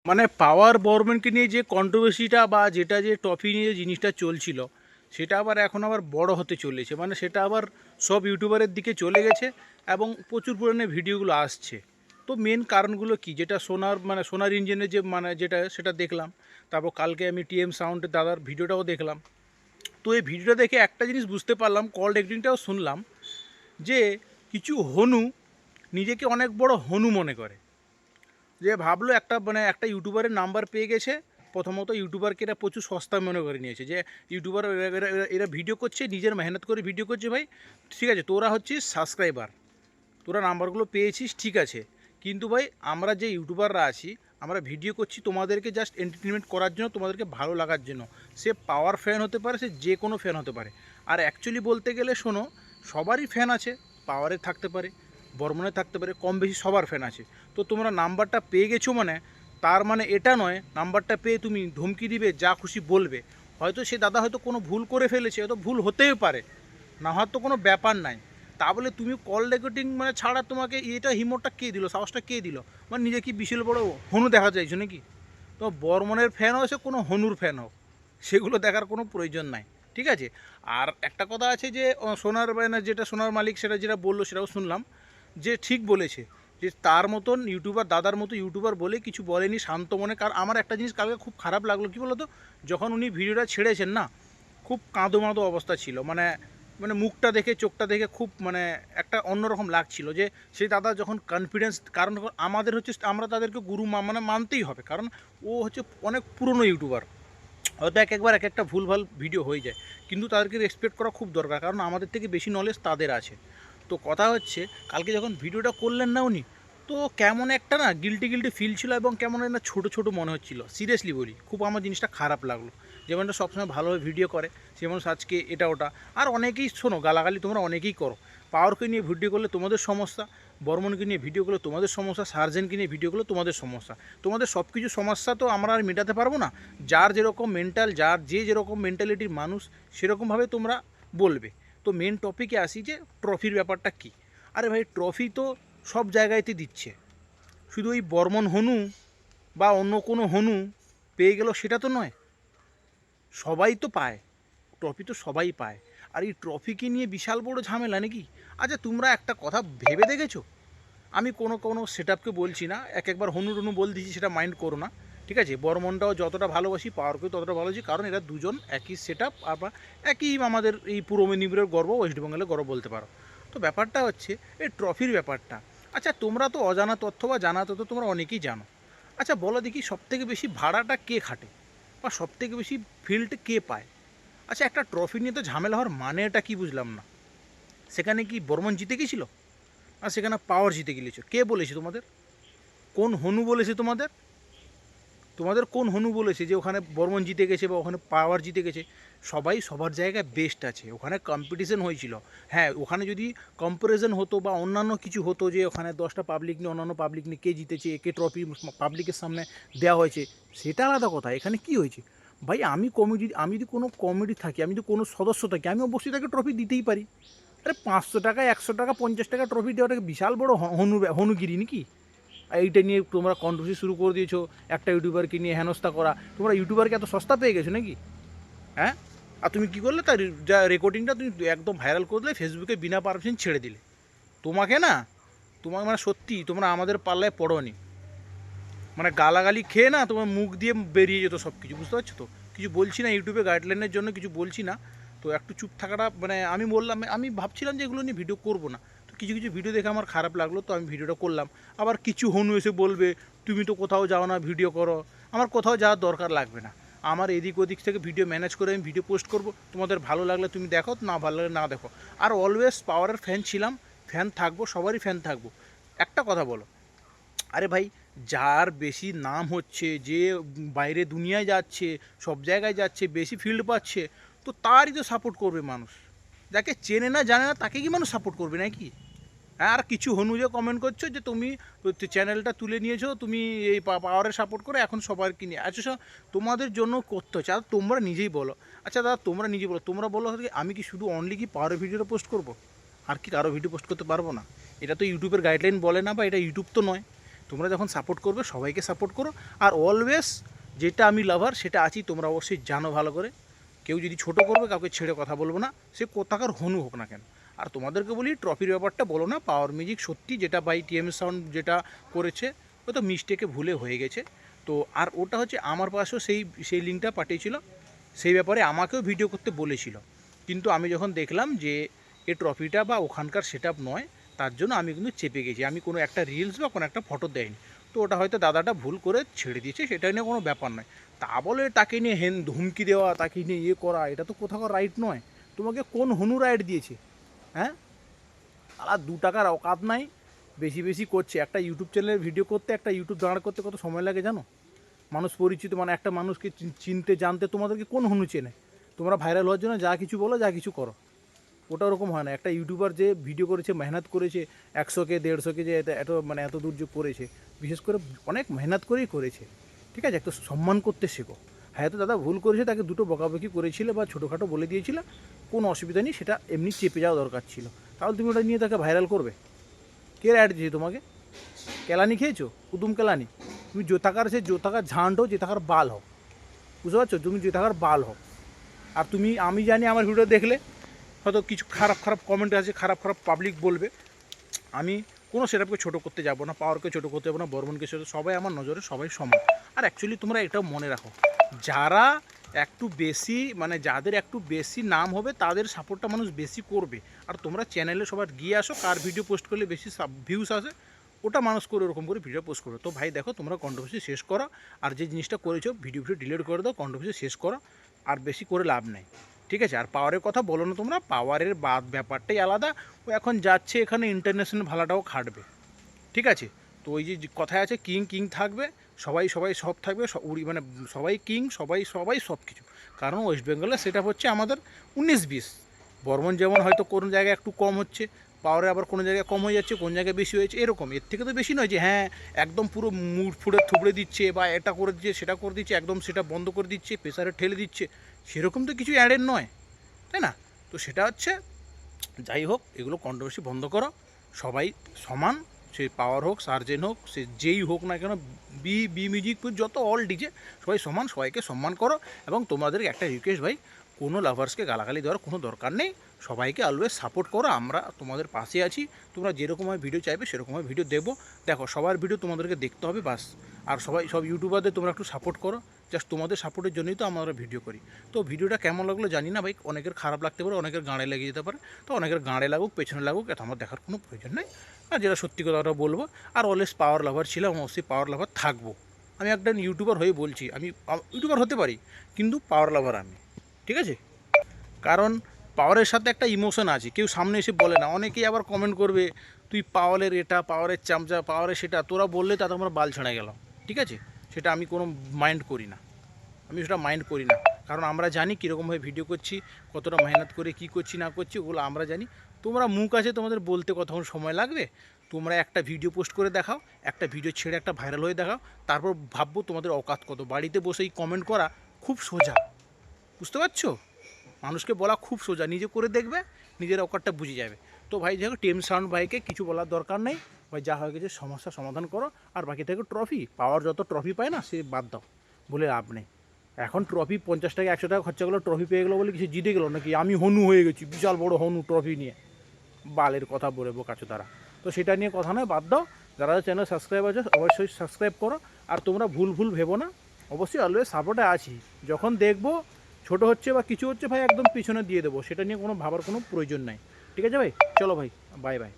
মানে পাওয়ার বর্মনকে নিয়ে যে কন্ট্রোভার্সিটা বা যেটা যে ট্রফি নিয়ে যে জিনিসটা চলছিল সেটা আবার এখন আবার বড় হতে চলেছে, মানে সেটা আবার সব ইউটিউবারের দিকে চলে গেছে এবং প্রচুর পরিমাণে ভিডিওগুলো আসছে। তো মেন কারণগুলো কি, যেটা সোনার ইঞ্জিনের যে যেটা সেটা দেখলাম। তারপর কালকে আমি টিএম সাউন্ডের দাদার ভিডিওটাও দেখলাম। তো এই ভিডিওটা দেখে একটা জিনিস বুঝতে পারলাম, কল রেকর্ডিংটাও শুনলাম, যে কিছু হনু নিজেকে অনেক বড় হনু মনে করে। যে ভাবলো একটা ইউটিউবারের নাম্বার পেয়ে গেছে। প্রথমত ইউটিউবারকে এরা প্রচুর সস্তা মনে করে নিয়েছে, যে ইউটিউবার এরা ভিডিও করছে, নিজের মেহনত করে ভিডিও করছে। ভাই ঠিক আছে, তোরা হচ্ছিস সাবস্ক্রাইবার, তোরা নাম্বারগুলো পেয়েছিস, ঠিক আছে, কিন্তু ভাই আমরা যে ইউটিউবাররা আছি, আমরা ভিডিও করছি তোমাদেরকে জাস্ট এন্টারটেনমেন্ট করার জন্য, তোমাদেরকে ভালো লাগার জন্য। সে পাওয়ার ফ্যান হতে পারে, সে যে কোনো ফ্যান হতে পারে। আর অ্যাকচুয়ালি বলতে গেলে শোনো, সবারই ফ্যান আছে, পাওয়ারে থাকতে পারে, বর্মনে থাকতে পারে, কম বেশি সবার ফ্যান আছে। তো তোমরা নাম্বারটা পেয়ে গেছো মানে, তার মানে এটা নয় নাম্বারটা পেয়ে তুমি ধমকি দিবে, যা খুশি বলবে। হয়তো সে দাদা হয়তো কোনো ভুল করে ফেলেছে, হয়তো ভুল হতেই পারে, না হওয়ার তো কোনো ব্যাপার নাই। তা বলে তুমি কল রেকর্ডিং ছাড়া তোমাকে এটা হিমোটটা কে দিল, সাহসটা কে দিল? মানে নিজে কি বিশাল বড় হনু দেখা চাইছো নাকি? তো বর্মনের ফ্যান হোক, সে কোনো হনুর ফ্যান হোক, সেগুলো দেখার কোনো প্রয়োজন নাই, ঠিক আছে। আর একটা কথা আছে যে সোনার যেটা সোনার মালিক সেটা যেটা বললো সেটাও শুনলাম, যে ঠিক বলেছে, যে তার মতন ইউটিউবার, দাদার মতো ইউটিউবার বলে কিছু বলেনি, শান্ত মনে। কারণ আমার একটা জিনিস কালকে খুব খারাপ লাগলো, কী বলতো, যখন উনি ভিডিওটা ছেড়েছেন না, খুব কাঁদো মাঁদো অবস্থা ছিল, মানে মানে মুখটা দেখে, চোখটা দেখে খুব একটা অন্যরকম লাগছিল, যে সেই দাদা যখন কনফিডেন্স, কারণ আমাদের হচ্ছে আমরা তাদেরকে গুরু মানতেই হবে, কারণ ও হচ্ছে অনেক পুরনো ইউটিউবার। হয়তো একবার এক একটা ভুলভাল ভিডিও হয়ে যায়, কিন্তু তাদেরকে রেসপেক্ট করা খুব দরকার, কারণ আমাদের থেকে বেশি নলেজ তাদের আছে। তো কথা হচ্ছে, কালকে যখন ভিডিওটা করলেন না উনি, তো কেমন একটা না গিল্টি গিল্টি ফিল ছিল, এবং কেমন একটা ছোটো ছোটো মনে হচ্ছিলো, সিরিয়াসলি বলি, খুব আমার জিনিসটা খারাপ লাগলো। যেমনটা সবসময় ভালোভাবে ভিডিও করে, সে মানুষ আজকে এটা ওটা। আর অনেকেই শোনো, গালাগালি তোমরা অনেকেই করো, পাওয়ারকে নিয়ে ভিডিও করলে তোমাদের সমস্যা, বর্মনকে নিয়ে ভিডিও করলে তোমাদের সমস্যা, সার্জেনকে নিয়ে ভিডিও করলে তোমাদের সমস্যা। তোমাদের সব কিছু সমস্যা তো আমরা আর মেটাতে পারবো না। যার যেরকম মেন্টাল, যার যে যেরকম মেন্টালিটির মানুষ, সেরকমভাবে তোমরা বলবে। তো মেন টপিকে আসি, যে ট্রফির ব্যাপারটা কি। আরে ভাই, ট্রফি তো সব জায়গায়তে দিচ্ছে, শুধু ওই বর্মন হনু বা অন্য কোনো হনু পেয়ে গেল সেটা তো নয়, সবাই তো পায় ট্রফি, তো সবাই পায়। আর এই ট্রফিকে নিয়ে বিশাল বড় ঝামেলা নাকি? আচ্ছা, তোমরা একটা কথা ভেবে দেখেছো? আমি কোনো কোনো সেট আপকে বলছি না, একবার হনু টনু বল দিচ্ছি, সেটা মাইন্ড করো না, ঠিক আছে। বর্মনটাও যতটা ভালোবাসি, পাওয়ারকেও ততটা ভালোবাসি, কারণ এরা দুজন একই সেট আপ, আবার একই আমাদের এই পূর্ব মেদিনীপুরের গর্ব, ওয়েস্ট বেঙ্গলের গর্ব বলতে পারো। তো ব্যাপারটা হচ্ছে এই ট্রফির ব্যাপারটা। আচ্ছা, তোমরা তো অজানা তথ্য বা জানা তথ্য তোমরা অনেকেই জানো। আচ্ছা বলো দেখি, সবথেকে বেশি ভাড়াটা কে খাটে, বা সবথেকে বেশি ফিল্ড কে পায়? আচ্ছা, একটা ট্রফি নিয়ে তো ঝামেলা হওয়ার মানেটা কি বুঝলাম না। সেখানে কি বর্মন জিতে গেছিলো, আর সেখানে পাওয়ার জিতে গেলেছো? কে বলেছে তোমাদের? কোন হনু বলেছে তোমাদের? তোমাদের কোন হনু বলেছে যে ওখানে বর্মন জিতে গেছে বা ওখানে পাওয়ার জিতে গেছে? সবাই সবার জায়গায় বেস্ট আছে, ওখানে কম্পিটিশন হয়েছিল। হ্যাঁ, ওখানে যদি কম্পারিজন হতো বা অন্যান্য কিছু হতো, যে ওখানে 10টা পাবলিক নিয়ে অন্যান্য পাবলিক নিয়ে কে জিতেছে, কে ট্রফি পাবলিকের সামনে দেওয়া হয়েছে, সেটা আলাদা কথা। এখানে কি হয়েছে ভাই, আমি যদি কোনো কমিটি থাকি, আমি যদি কোনো সদস্য থাকি, আমি অবশ্যই তাকে ট্রফি দিতেই পারি। আরে 500 টাকা, 100 টাকা, 50 টাকা ট্রফি দেওয়াটাকে বিশাল বড় হনুগিরি নাকি? এইটা নিয়ে তোমরা কন্ট্রোভার্সি শুরু করে দিয়েছো, একটা ইউটিউবারকে নিয়ে হেনস্থা করা। তোমরা ইউটিউবারকে এত সস্তা পেয়ে গেছো নাকি? হ্যাঁ, আর তুমি কী করলে, তার যা রেকর্ডিংটা তুমি একদম ভাইরাল করে দিলে, ফেসবুকে বিনা পারমিশন ছেড়ে দিলে। তোমাকে না, তোমার সত্যি তোমরা আমাদের পাল্লায় পড়োনি। গালাগালি খেয়ে না তোমার মুখ দিয়ে বেরিয়ে যেত সব কিছু, বুঝতে পারছো তো? কিছু বলছি না, ইউটিউবে গাইডলাইনের জন্য কিছু বলছি না। তো একটু চুপ থাকাটা, আমি বললাম, আমি ভাবছিলাম যে এগুলো নিয়ে ভিডিও করবো না, তো কিছু কিছু ভিডিও দেখে আমার খারাপ লাগলো, তো আমি ভিডিওটা করলাম। আবার কিছু হনু এসে বলবে, তুমি তো কোথাও যাও না, ভিডিও করো। আমার কোথাও যাওয়ার দরকার লাগবে না, আমার এদিক ওদিক থেকে ভিডিও ম্যানেজ করে আমি ভিডিও পোস্ট করব। তোমাদের ভালো লাগলে তুমি দেখো, না ভালো লাগলে না দেখো। আর অলওয়েজ পাওয়ারের ফ্যান ছিলাম, ফ্যান থাকবো, সবারই ফ্যান থাকবো। একটা কথা বলো, আরে ভাই, যার বেশি নাম হচ্ছে, যে বাইরে দুনিয়ায় যাচ্ছে, সব জায়গায় যাচ্ছে, বেশি ফিল্ড পাচ্ছে, তো তারই তো সাপোর্ট করবে মানুষ। যাকে চেনে না জানে না তাকে কি মানুষ সাপোর্ট করবে নাকি? হ্যাঁ, আর কিছু হনু যে কমেন্ট করছো যে তুমি চ্যানেলটা তুলে নিয়েছো, তুমি এই পাওয়ারের সাপোর্ট করে এখন সবার কিনে, আচ্ছা তোমাদের জন্য করতে হচ্ছে। আর তোমরা নিজেই বলো, আচ্ছা দাদা তোমরা নিজেই বলো, তোমরা বলো আমি কি শুধু অনলি কি পাওয়ারের ভিডিওটা পোস্ট করবো, আর কি কারো ভিডিও পোস্ট করতে পারবো না? এটা তো ইউটিউবের গাইডলাইন বলে না, বা এটা ইউটিউব তো নয়। তোমরা যখন সাপোর্ট করবে সবাইকে সাপোর্ট করো। আর অলওয়েজ যেটা আমি লাভার সেটা আছি, তোমরা অবশ্যই জানো ভালো করে। কেউ যদি ছোটো করবে কাউকে ছেড়ে কথা বলবো না, সে কোথাকার হনু হোক না কেন। আর তোমাদেরকে বলি ট্রফির ব্যাপারটা বলো না, পাওয়ার মিউজিক সত্যি যেটা বাই টিএমএস সাউন্ড যেটা করেছে ও তো মিস্টেকে ভুলে হয়ে গেছে। তো আর ওটা হচ্ছে আমার পাশেও সেই লিঙ্কটা পাঠিয়েছিল, সেই ব্যাপারে আমাকেও ভিডিও করতে বলেছিল। কিন্তু আমি যখন দেখলাম যে এই ট্রফিটা বা ওখানকার সেটআপ নয়, তার জন্য আমি কিন্তু চেপে গেছি। আমি কোনো একটা রিলস বা কোনো একটা ফটো দেয়নি। তো ওটা হয়তো দাদাটা ভুল করে ছেড়ে দিয়েছে, সেটা নিয়ে কোনো ব্যাপার নয়। তা বলে তাকে নিয়ে হুমকি দেওয়া, তাকে নিয়ে ইয়ে করা, এটা তো কোথাও রাইট নয়। তোমাকে কোন হনু রাইট দিয়েছে? হ্যাঁ, আর 2 টাকার অকাত নাই, বেশি বেশি করছে। একটা ইউটিউব চ্যানেলের ভিডিও করতে, একটা ইউটিউব দাঁড় করতে কত সময় লাগে জানো? মানুষ পরিচিত মানে একটা মানুষকে চিনতে জানতে তোমাদেরকে কোন হনু চেনে? তোমরা ভাইরাল হওয়ার জন্য যা কিছু বলো, যা কিছু করো, ওটা ওরকম হয় না। একটা ইউটিউবার যে ভিডিও করেছে, মেহনত করেছে, 100K 150K যে এত মানে এত দূর যে করেছে, বিশেষ করে অনেক মেহনত করেই করেছে। ঠিক আছে, একটু সম্মান করতে শেখো। হয়তো দাদা ভুল করেছে, তাকে দুটো বকাবকি করেছিল বা ছোটোখাটো বলে দিয়েছিল, কোনো অসুবিধা নেই, সেটা এমনি চেপে যাওয়া দরকার ছিল। তাহলে তুমি ওটা নিয়ে তাকে ভাইরাল করবে? কে অ্যাড দিয়েছে তোমাকে? কেলানি খেয়েছো? কুতুম কেলানি? তুমি জোতাকার, সে জোতাকার ঝান্ড হো, জোতাকার বাল হও, বুঝতে পারছো? তুমি জোতাকার বাল হও। আর তুমি, আমি জানি আমার ভিডিও দেখলে হয়তো কিছু খারাপ খারাপ কমেন্ট আছে, খারাপ খারাপ পাবলিক বলবে। আমি কোনো সেটআপকে ছোটো করতে যাবো না, পাওয়ারকে ছোটো করতে যাবো না, বর্মনকে ছোটো, সবাই আমার নজরে সবাই সমান। আর অ্যাকচুয়ালি তোমরা এটাও মনে রাখো, যারা একটু বেশি মানে যাদের একটু বেশি নাম হবে তাদের সাপোর্টটা মানুষ বেশি করবে। আর তোমরা চ্যানেলে সবার গিয়ে আসো, কার ভিডিও পোস্ট করলে বেশি ভিউস আসে ওটা মানুষ করে ওরকম করে ভিডিও পোস্ট করো। তো ভাই দেখো, তোমরা কন্ট্রোভার্সি শেষ করো, আর যে জিনিসটা করেছো ভিডিও ডিলিট করে দাও, কন্ট্রোভার্সি শেষ করো, আর বেশি করে লাভ নেই। ঠিক আছে? আর পাওয়ারের কথা বলো না তোমরা, পাওয়ারের ব্যাপারটাই আলাদা। ও এখন যাচ্ছে এখানে ইন্টারন্যাশনাল ভালাটাও খাটবে। ঠিক আছে? তো ওই যে কথায় আছে, কিং কিং থাকবে, সবাই সবাই সব থাকবে, মানে সবাই কিং, সবাই সবাই সব কিছু। কারণ ওয়েস্ট বেঙ্গলে সেটা হচ্ছে আমাদের 19-20। বর্মন যেমন হয়তো কোনো জায়গায় একটু কম হচ্ছে, পাওয়ারে আবার কোনো জায়গায় কম হয়ে যাচ্ছে, কোন জায়গায় বেশি হয়েছে, এরকম। এর থেকে তো বেশি নয় যে হ্যাঁ একদম পুরো মুড় ফুড়ে থুবড়ে দিচ্ছে, বা এটা করে দিচ্ছে, সেটা করে দিচ্ছে, একদম সেটা বন্ধ করে দিচ্ছে, প্রেসারে ঠেলে দিচ্ছে, সেরকম তো কিছু অ্যাডের নয়, তাই না? তো সেটা হচ্ছে, যাই হোক, এগুলো কন্ট্রোভার্সি বন্ধ করো। সবাই সমান, সে পাওয়ার হোক, সার্জেন হোক, সে যেই হোক না কেন, বি মিউজিক যত অল ডিজে, সবাই সমান, সবাইকে সম্মান করো। এবং তোমাদের একটা রিকোয়েস্ট ভাই, কোনো লাভার্সকে গালাগালি দেওয়ার কোনো দরকার নেই, সবাইকে অলওয়েজ সাপোর্ট করো, আমরা তোমাদের পাশে আছি। তোমরা যেরকমভাবে ভিডিও চাইবে সেরকমভাবে ভিডিও দেবো। দেখো, সবার ভিডিও তোমাদেরকে দেখতে হবে বাস। আর সব ইউটিউবারদের তোমরা একটু সাপোর্ট করো, জাস্ট তোমাদের সাপোর্টের জন্যই তো আমরা ভিডিও করি। তো ভিডিওটা কেমন লাগলো জানি না ভাই, অনেকের খারাপ লাগতে পারে, অনেকের গাঁড়ে লেগে যেতে পারে। তো অনেকের গাঁড়ে লাগুক, পেছনে লাগুক, এটা আমার দেখার কোনো প্রয়োজন নেই। আর যেটা সত্যি কথাটা বলবো, আর অলওয়েজ পাওয়ার লাভার ছিলাম, অবশ্যই পাওয়ার লাভার থাকবো। আমি একটা ইউটিউবার হয়ে বলছি, আমি ইউটিউবার হতে পারি, কিন্তু পাওয়ার লাভার আমি। ঠিক আছে? কারণ পাওয়ারের সাথে একটা ইমোশন আছে, কেউ সামনে এসে বলে না। অনেকেই আবার কমেন্ট করবে, তুই পাওয়ারের এটা, পাওয়ারের চামচা, পাওয়ারের সেটা, তোরা বললে তাতে আমরা বাল ছেড়ে গেলাম। ঠিক আছে? সেটা আমি কোনো মাইন্ড করি না, আমি সেটা মাইন্ড করি না। কারণ আমরা জানি কীরকমভাবে ভিডিও করছি, কতটা মেহনত করে কী করছি না করছি, ওগুলো আমরা জানি। তোমরা মুখ আছে, তোমাদের বলতে কতক্ষণ সময় লাগবে? তোমরা একটা ভিডিও পোস্ট করে দেখাও, একটা ভিডিও ছেড়ে একটা ভাইরাল হয়ে দেখাও, তারপর ভাববো তোমাদের অকাত কত। বাড়িতে বসেই কমেন্ট করা খুব সোজা, বুঝতে পারছো? মানুষকে বলা খুব সোজা, নিজে করে দেখবে, নিজের অকাতটা বুঝে যাবে। তো ভাই দেখো, টিএমএস সাউন্ড ভাইকে কিছু বলার দরকার নেই ভাই, যা হয়ে গেছে সমস্যা সমাধান করো। আর বাকি থেকে ট্রফি, পাওয়ার যত ট্রফি পায় না, সে বাদ দাও, বলে লাভ নেই। এখন ট্রফি 50 টাকা 100 টাকা খরচা করলো, ট্রফি পেয়ে গেলো বলে কিছু জিতে গেলো নাকি? আমি হনু হয়ে গেছি, বিশাল বড় হনু ট্রফি নিয়ে, বালের কথা বলে বোকাচো তারা। তো সেটা নিয়ে কথা নয়, বাদ দাও। যারা চ্যানেল সাবস্ক্রাইব আছে অবশ্যই সাবস্ক্রাইব করো। আর তোমরা ভুল ভেবো না, অবশ্যই অলওয়েজ সাপোর্টে আছি। যখন দেখবো ছোটো হচ্ছে বা কিছু হচ্ছে ভাই, একদম পিছনে দিয়ে দেবো, সেটা নিয়ে কোনো ভাবার কোনো প্রয়োজন নাই। ঠিক আছে ভাই, চলো ভাই, বাই বাই।